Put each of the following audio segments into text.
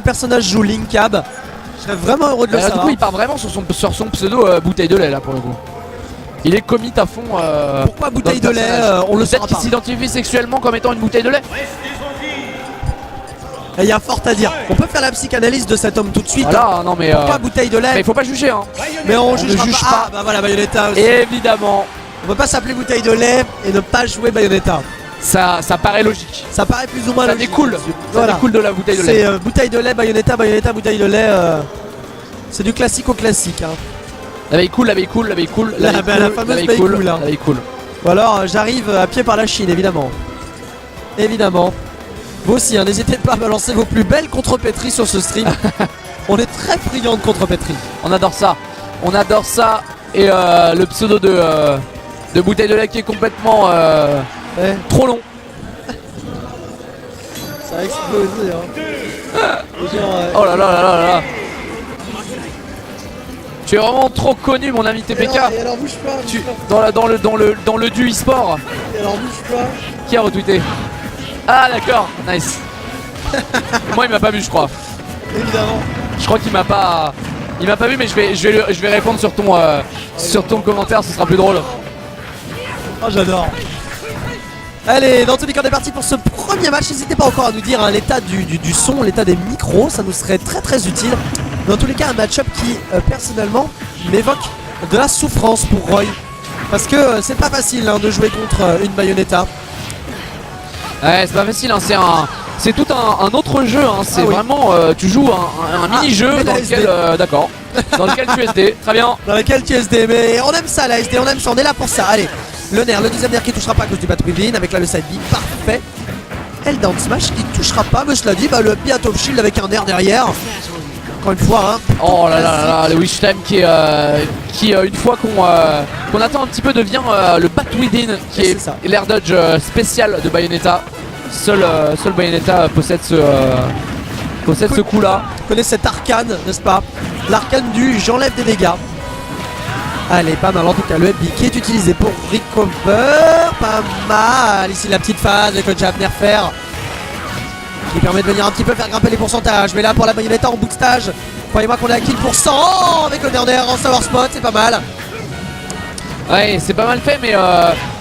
personnage joue Linkab. Je serais vraiment heureux de le Du savoir. coup il part vraiment sur son pseudo bouteille de lait là pour le coup. Il est commit à fond. Pourquoi bouteille de dans le lait personnage. on le Peut-être saura qu'il pas. s'identifie sexuellement comme étant une bouteille de lait. Et il y a fort à dire. On peut faire la psychanalyse de cet homme tout de suite. Voilà, non mais. Pourquoi bouteille de lait? Mais il faut pas juger hein. Mais on ne jugera juge pas. pas. Ah bah voilà, Bayonetta aussi. Évidemment. On peut pas s'appeler bouteille de lait et ne pas jouer Bayonetta. Ça paraît logique. Ça paraît plus ou moins Ça logique. découle. Voilà. Ça découle de la bouteille de C'est lait. bouteille de lait, Bayonetta, Bayonetta, bouteille de lait. C'est du classique au classique. Hein. La veille cool, la veille cool, la veille cool. La fameuse veille cool, hein. La veille cool. Ou alors j'arrive à pied par la Chine, évidemment. Évidemment. Vous aussi, hein, n'hésitez pas à balancer vos plus belles contrepétries sur ce stream. On est très friands de contrepétries. On adore ça. On adore ça. Et le pseudo de bouteille de lait qui est complètement Ouais. trop long. Ça a explosé. Hein. Genre, Oh là là là là là. Tu es vraiment trop connu mon ami TPK. Et alors bouge pas. Dans le du e-sport. Et alors bouge pas. Qui a retweeté? Ah d'accord, nice. Moi il m'a pas vu je crois. Évidemment. Je crois qu'il m'a pas. Il m'a pas vu mais je vais répondre sur ton commentaire, ce sera plus drôle. Oh j'adore. Allez, dans tous les cas on est parti pour ce premier match. N'hésitez pas encore à nous dire hein, l'état du son, l'état des micros, ça nous serait très très utile. Dans tous les cas un match-up qui personnellement m'évoque de la souffrance pour Roy. Parce que c'est pas facile hein, de jouer contre une Bayonetta. Ouais c'est pas facile hein, c'est tout un autre jeu hein. C'est oui. vraiment tu joues un mini-jeu mais dans la lequel SD. d'accord. Dans lequel tu SD, très bien. Dans laquelle tu SD, mais on aime ça la SD, on aime ça, on est là pour ça. Allez, le deuxième nerf qui touchera pas à cause du Bat Within avec là le side B, parfait. Elle down smash qui touchera pas, mais cela dit, bah le Beat of Shield avec un nerf derrière. Encore une fois, hein. Oh là là là, le Wish Time qui une fois qu'on attend un petit peu devient le Bat Within qui Et est, c'est ça. l'air dodge spécial de Bayonetta. Seul Bayonetta possède ce coup là. Tu connais cet arcane, n'est-ce pas? L'arcane du j'enlève des dégâts. Allez, pas mal en tout cas, le FB qui est utilisé pour recover. Pas mal, ici la petite phase avec le jab nerfer qui permet de venir un petit peu faire grimper les pourcentages. Mais là pour la Bayonetta en boostage, croyez-moi qu'on est à kill pour 100 avec le nerf en savoir spot, c'est pas mal. Ouais c'est pas mal fait mais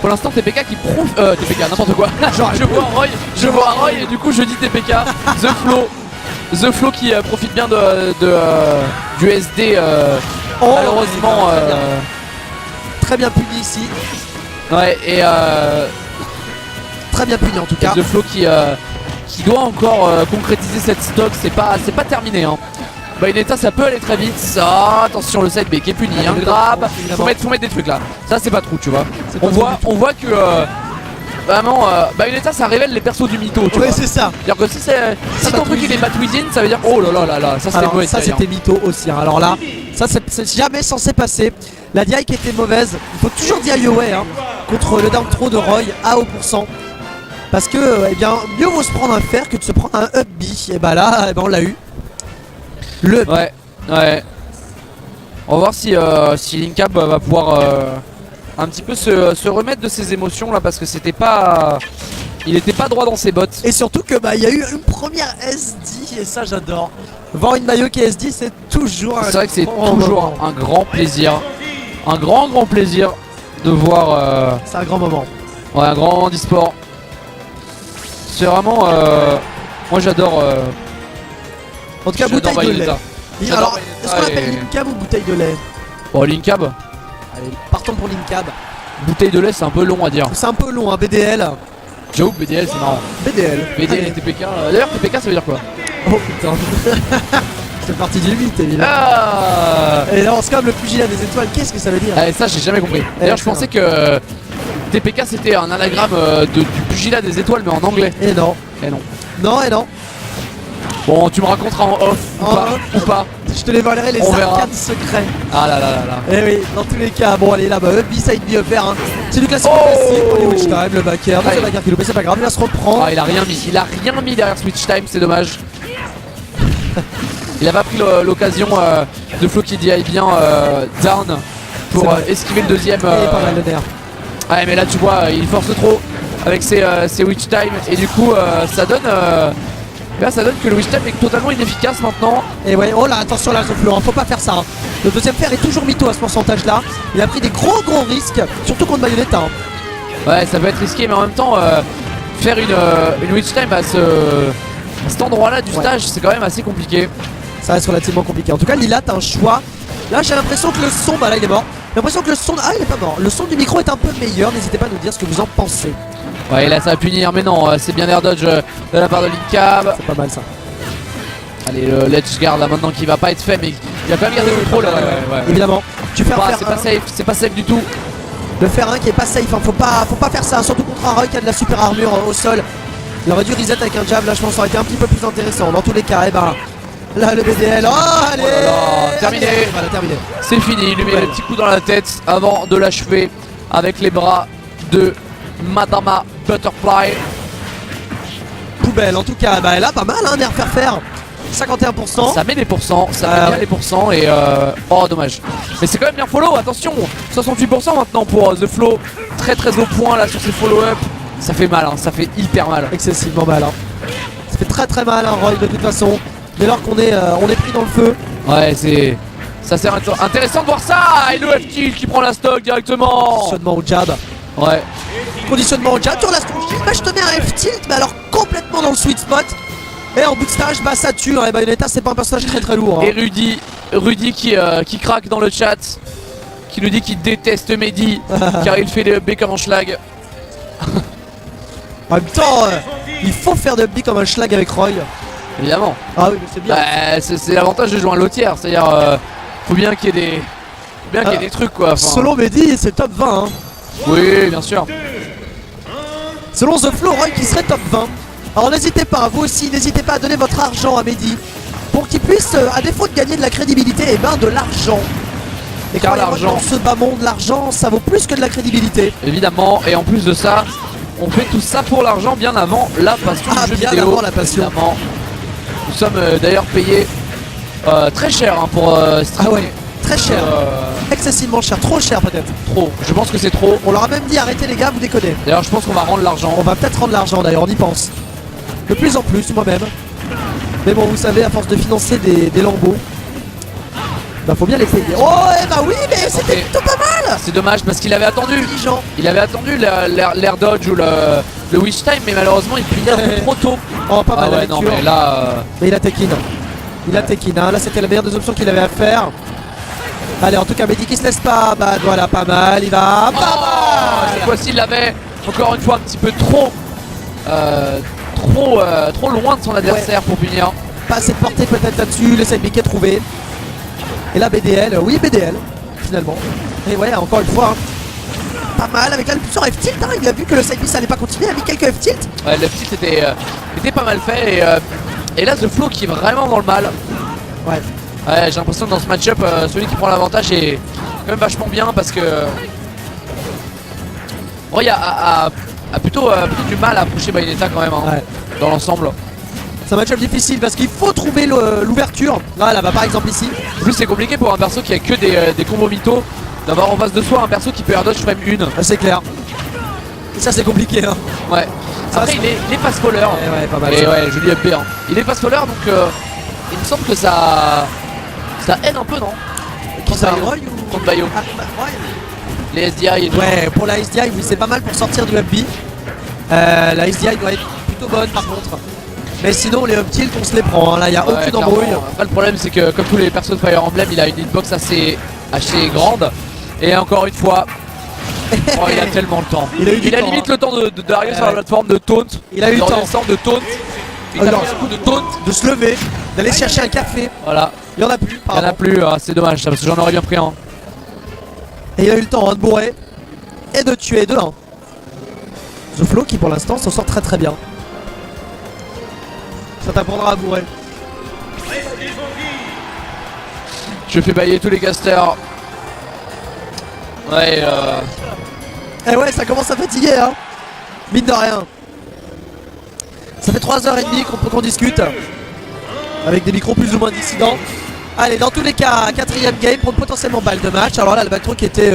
pour l'instant TPK qui prouve TPK n'importe quoi. je vois Roy et du coup je dis TPK. The Flow qui profite bien du SD Oh, malheureusement très bien puni ici, ouais et très bien puni en tout cas. The Flow qui doit encore concrétiser cette stock, c'est pas terminé hein. Bayonetta ça peut aller très vite, ça attention le side B qui est puni, un grab, faut mettre des trucs là, ça c'est pas trop tu vois. On voit que vraiment Bayonetta ça révèle les persos du mytho tu Ouais, vois. c'est ça. C'est-à-dire que si ton truc il est Bat Within ça veut dire oh là là là là, ça c'était Alors mauvais. ça c'était mytho aussi hein. Alors là, ça c'est jamais censé passer. La DI qui était mauvaise, il faut toujours DI away hein, contre le down throw de Roy à haut pourcent. Parce que eh bien mieux vaut se prendre un fer que de se prendre un up B. Et bah là eh ben, on l'a eu. Le Ouais. On va voir si Linkab va pouvoir un petit peu se remettre de ses émotions là parce que il était pas droit dans ses bottes. Et surtout que bah il y a eu une première SD et ça j'adore. Voir une Bayo qui est SD c'est toujours un C'est vrai que c'est grand toujours moment. un grand plaisir. Un grand plaisir de voir C'est un grand moment. ouais, un grand e-sport. C'est vraiment moi j'adore En tout cas j'adore bouteille de lait. Bayonetta. Et J'adore alors, Bayonetta est-ce qu'on appelle et- Linkab ou bouteille de lait? Oh Linkab, Allez, partons pour Linkab. bouteille de lait c'est un peu long à dire. C'est un peu long hein, BDL. J'avoue que BDL c'est marrant. BDL. BDL Allez. et TPK. D'ailleurs TPK ça veut dire quoi? Oh putain. C'est parti du 8 évidemment. Ah Et là on se comme le pugilat des étoiles, qu'est-ce que ça veut dire? et ça j'ai jamais compris. D'ailleurs je pensais que TPK c'était un anagramme du pugilat des étoiles mais en anglais. Et non. Et non. Non et non. Bon tu me raconteras en off ou En pas, off. ou pas. Je te les volerai les On verra. arcades secrets. Ah là là là là. Eh oui, dans tous les cas, bon allez là-bas, B-side B faire hein. C'est du classique Oh classique pour les Witch Time, le backer, Ouais. le backer qui loupé, c'est pas grave, il va se reprendre. Ah il a rien mis derrière Switch Time, c'est dommage. Il a pas pris l'occasion de Flo qui dit bien down pour C'est vrai. esquiver le deuxième. Il est pas mal le nerf. Ouais mais là tu vois il force trop avec ses Witch Time et du coup ça donne Et là ça donne que le wish time est totalement inefficace maintenant. Et ouais, oh là, attention là, Zoflo, hein, faut pas faire ça. Hein. Le deuxième fer est toujours mytho à ce pourcentage là. Il a pris des gros risques, surtout contre Bayonetta. Hein. Ouais, ça peut être risqué, mais en même temps, faire une witch time à cet endroit là du stage, c'est quand même assez compliqué. Ça reste relativement compliqué. En tout cas, Lila, t'as un choix. Là, j'ai l'impression que le son, bah là, il est mort. J'ai l'impression que le son, il est pas mort. Le son du micro est un peu meilleur. N'hésitez pas à nous dire ce que vous en pensez. Ouais, là ça va punir, mais non, c'est bien air dodge de la part de Linkab. C'est pas mal ça. Allez, le ledge guard là maintenant qui va pas être fait, mais il va quand même garder le contrôle. Ouais. Évidemment, tu fais un fer c'est pas safe du tout. Le fer 1 qui est pas safe, hein. Faut pas faire ça, surtout contre un Roy qui a de la super armure au sol. Il aurait dû reset avec un jab, là je pense que ça aurait été un petit peu plus intéressant. Dans tous les cas, et ben là le BDL, oh allez, terminé. Voilà, terminé. C'est fini, il lui met le petit coup dans la tête avant de l'achever avec les bras de Madama Butterfly. Poubelle en tout cas, bah là pas mal hein, nerf faire 51%. Ça met des pourcents, ça met bien les pourcents et oh dommage. Mais c'est quand même bien follow, attention, 68% maintenant pour The Flow. Très au point là sur ses follow-up. Ça fait mal, hein, ça fait hyper mal. Excessivement mal. Hein. Ça fait très mal, hein, Roy, de toute façon. Dès lors qu'on est, on est pris dans le feu. Ouais, c'est. Ça c'est intéressant de voir ça. Et le F-Tilt qui prend la stock directement. Conditionnement au jab. Ouais. Conditionnement au jab, tu relâches ton shield. Bah, je te mets un F-Tilt, mais alors complètement dans le sweet spot. Et en bout de stage, bah ça tue. Hein. Et Bayonetta, c'est pas un personnage très lourd. Hein. Et Rudy qui craque dans le chat. Qui nous dit qu'il déteste Mehdi car il fait des B comme en schlag. En même temps, il faut faire de B comme un schlag avec Roy. Évidemment. Ah oui, mais c'est bien. Bah, c'est l'avantage de jouer un lotière, c'est-à-dire faut bien qu'il y ait des trucs quoi. Enfin, selon Mehdi, c'est top 20. Hein. Oui, bien sûr. Selon The Flow, Roy qui serait top 20. Alors n'hésitez pas, vous aussi, n'hésitez pas à donner votre argent à Mehdi pour qu'il puisse, à défaut de gagner de la crédibilité, et ben de l'argent. Et car croyez-moi, l'argent, dans ce bas monde, l'argent, ça vaut plus que de la crédibilité. Évidemment, et en plus de ça, on fait tout ça pour l'argent bien avant la passion du jeu bien vidéo. avant la passion. Évidemment. Nous sommes d'ailleurs payés très cher hein, pour streamer. Ah ouais, très cher. Excessivement cher, trop cher peut-être. Trop, je pense que c'est trop. On leur a même dit arrêtez les gars, vous déconnez. D'ailleurs je pense qu'on va rendre l'argent. On va peut-être rendre l'argent d'ailleurs, on y pense. De plus en plus, moi-même. Mais bon, vous savez, à force de financer des lambeaux, bah faut bien les payer. Oh, eh bah oui, mais c'était plutôt pas mal. C'est dommage parce qu'il avait attendu. Intelligent. Il avait attendu l'air dodge ou le wish time, mais malheureusement il finit un peu trop tôt. Oh, pas mal la ouais, non, lecture. mais là. Mais il a Tekin. Il a Tekin. Hein. Là, c'était la meilleure des options qu'il avait à faire. Allez, en tout cas, Mehdi qui se laisse pas. Bah voilà, pas mal. Il va. Pas mal. Cette fois-ci, il l'avait encore une fois un petit peu trop loin de son adversaire pour punir. Pas assez de portée peut-être là-dessus. Le side B est trouvé. Et là, BDL. Oui, BDL. Finalement. Et ouais, encore une fois. Hein. Pas mal avec la sur F-Tilt. Hein. Il a vu que le side B ça allait pas continuer. Il a mis quelques F-Tilt. Ouais, le F-Tilt était pas mal fait. Et là, The Flow qui est vraiment dans le mal. Ouais. Ouais, j'ai l'impression que dans ce match-up, celui qui prend l'avantage est quand même vachement bien parce que Roy a plutôt du mal à approcher Bayonetta quand même hein, dans l'ensemble. C'est un match-up difficile parce qu'il faut trouver l'ouverture. Là, bah, par exemple ici. En plus, c'est compliqué pour un perso qui a que des combos mythos d'avoir en face de soi un perso qui peut air dodge frame 1. C'est clair. Et ça, c'est compliqué. Hein. Ouais. Après, il est fast faller. Ouais, pas mal. Et ouais, je lui ai bien. Il est fast faller donc il me semble que ça aide un peu, non? Qui ça, Bayo. Roy Contre Bayo. Ah, bah, Roy. Les SDI et tout. Ouais, pour la SDI, oui, c'est pas mal pour sortir du up-B. La SDI doit être plutôt bonne par contre. Mais sinon, les up-tilt, on se les prend. Hein. Là, il n'y a aucune embrouille. Après, le problème, c'est que comme tous les persos de Fire Emblem, il a une hitbox assez grande. Et encore une fois, oh, il a tellement le temps. Il a limite le temps d'arriver sur la plateforme de taunt. Il a eu le temps de taunt. Il a un coup de taunt. De se lever, d'aller chercher un café. Voilà. Il y en a plus. Il y en a plus, c'est dommage parce que j'en aurais bien pris un. Et il a eu le temps hein, de bourrer et de tuer 2-1. The Flow qui pour l'instant s'en sort très bien. Ça t'apprendra à bourrer. Je fais bailler tous les casters. Ouais, Eh ouais, ça commence à fatiguer, hein. Mine de rien. Ça fait 3h30 qu'on discute. Avec des micros plus ou moins dissidents. Allez, dans tous les cas, 4ème game pour potentiellement balle de match. Alors là, le backthrow qui était...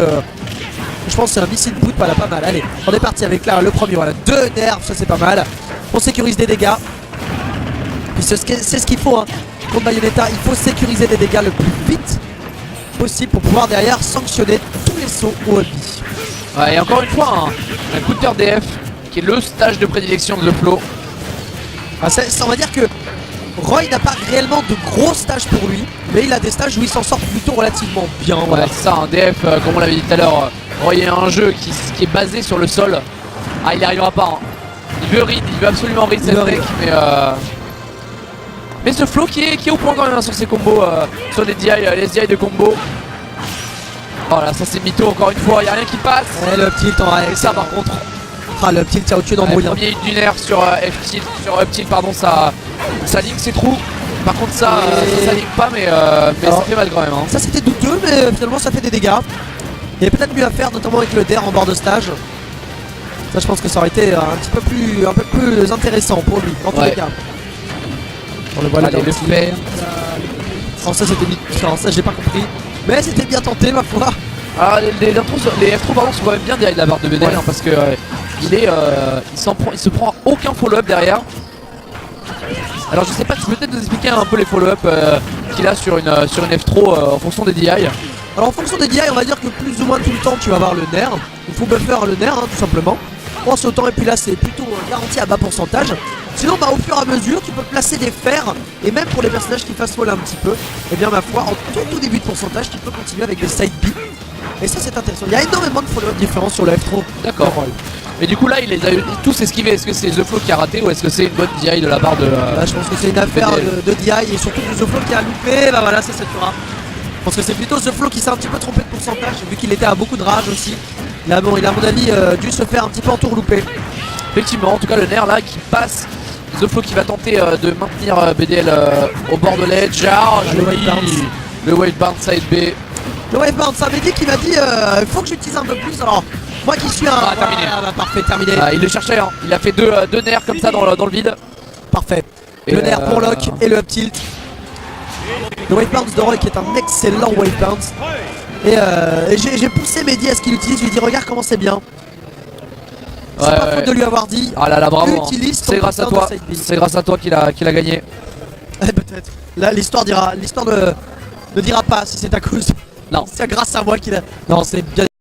je pense que c'est un missile boot, voilà, pas mal. Allez, on est parti avec là le premier, voilà, 2 nerfs, ça c'est pas mal. On sécurise des dégâts. Puis c'est ce qu'il faut hein. Contre Bayonetta, il faut sécuriser les dégâts le plus vite possible pour pouvoir derrière sanctionner tous les sauts au Hobby. Ouais, et encore une fois, un counter DF qui est le stage de prédilection de The Flow. Ah, on va dire que Roy n'a pas réellement de gros stages pour lui, mais il a des stages où il s'en sort plutôt relativement bien. Voilà. Ouais, c'est ça, un DF, comme on l'avait dit tout à l'heure, Roy est un jeu qui est basé sur le sol. Ah, il n'y arrivera pas. Hein. Il veut absolument read cette deck, mais ce Flow qui est au point quand même hein, sur ses combos, sur les DI de combo. Oh là, ça c'est mytho encore une fois, il n'y a rien qui passe. Et le petit temps Et ça par contre. Ah, le petit tient au-dessus d'embrouille. Premier hit du nerf sur F-tilt, sur up-tilt, pardon, ça ligne ses trous. Par contre, ça ligne pas, mais ça fait mal quand même. Hein. Ça c'était douteux, mais finalement ça fait des dégâts. Il y a peut-être mieux à faire, notamment avec le DER en bord de stage. Ça, je pense que ça aurait été un peu plus intéressant pour lui, en tous les cas. On le voit là, le fer. Oh, ça c'était différent, ça j'ai pas compris. Mais c'était bien tenté, ma foi. Alors, les F3 pardon, sont quand même bien derrière la barre de BDL hein, parce que il se prend aucun follow-up derrière. Alors je sais pas, tu peux peut-être nous expliquer un peu les follow-up qu'il a sur une F3 en fonction des DI. Alors en fonction des DI, on va dire que plus ou moins tout le temps tu vas avoir le nerf. Il faut buffer le nerf hein, tout simplement. En ce temps, et puis là c'est plutôt garanti à bas pourcentage. Sinon bah, au fur et à mesure tu peux placer des fers. Et même pour les personnages qui fassent wall un petit peu, et bien ma foi, en tout début de pourcentage tu peux continuer avec des side B. Et ça c'est intéressant, il y a énormément de follow-up différents sur le F3. D'accord. Mais du coup là il les a tous esquivés. Est-ce que c'est The Flow qui a raté ou est-ce que c'est une bonne DI de la part de... Là je pense que c'est une affaire de DI et surtout de The Flow qui a loupé. Bah voilà, ça tuera. Je pense que c'est plutôt The Flow qui s'est un petit peu trompé de pourcentage vu qu'il était à beaucoup de rage aussi. Là bon, il a à mon avis dû se faire un petit peu entourlouper. Effectivement, en tout cas le nerf là qui passe. The Flow qui va tenter de maintenir BDL au bord de l'edge. Ah, le wave bounce side B. Le wave bounce, ça m'a dit qu'il m'a dit faut que j'utilise un peu plus. Alors moi qui suis un... terminé. Parfait, terminé. Il le cherchait, hein. Il a fait deux nerfs comme ça dans le vide. Parfait. Et le nerf pour lock et le up tilt. Le wave bounce de Roy qui est un excellent wave bounce. Et j'ai poussé Mehdi à ce qu'il utilise, je lui ai dit regarde comment c'est bien. C'est pas faute de lui avoir dit. Ah là là, bravo. C'est grâce à toi. C'est grâce à toi qu'il a gagné. Peut-être. Là l'histoire ne dira pas si c'est à cause. Non. C'est grâce à moi qu'il a. Non, c'est bien.